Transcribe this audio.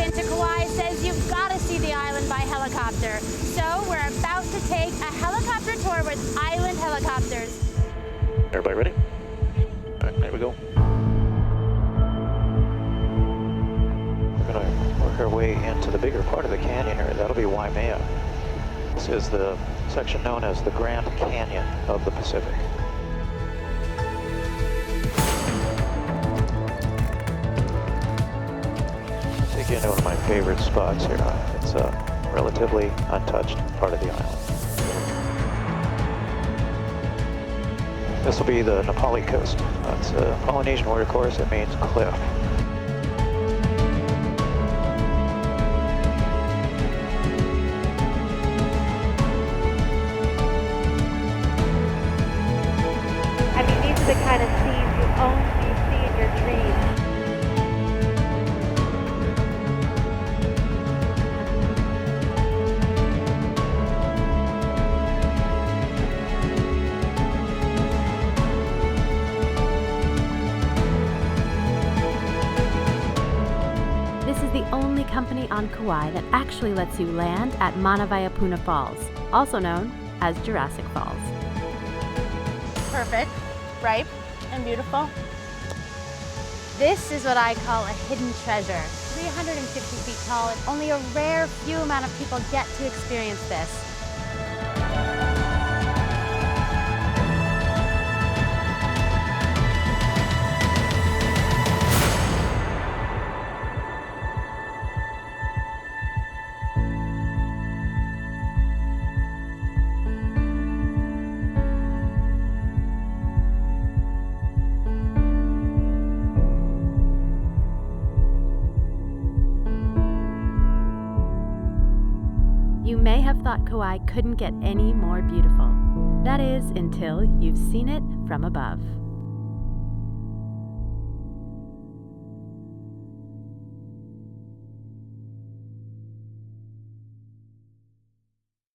into Kauai says you've got to see the island by helicopter. So we're about to take a helicopter tour with Island Helicopters. Everybody ready? All right, there we go. We're going to work our way into the bigger part of the canyon here. That'll be Waimea. This is the section known as the Grand Canyon of the Pacific. I'll take you into one of my favorite spots here. It's a relatively untouched part of the island. This will be the Nepali coast. It's a Polynesian word, of course. It means cliff. I mean, these are the kind of scenes you only see in your dreams. This is the only company on Kauai that actually lets you land at Manawaiapuna Falls, also known as Jurassic Falls. Perfect, ripe, and beautiful. This is what I call a hidden treasure. 350 feet tall, and only a rare few amount of people get to experience this. You may have thought Kauai couldn't get any more beautiful. That is, until you've seen it from above.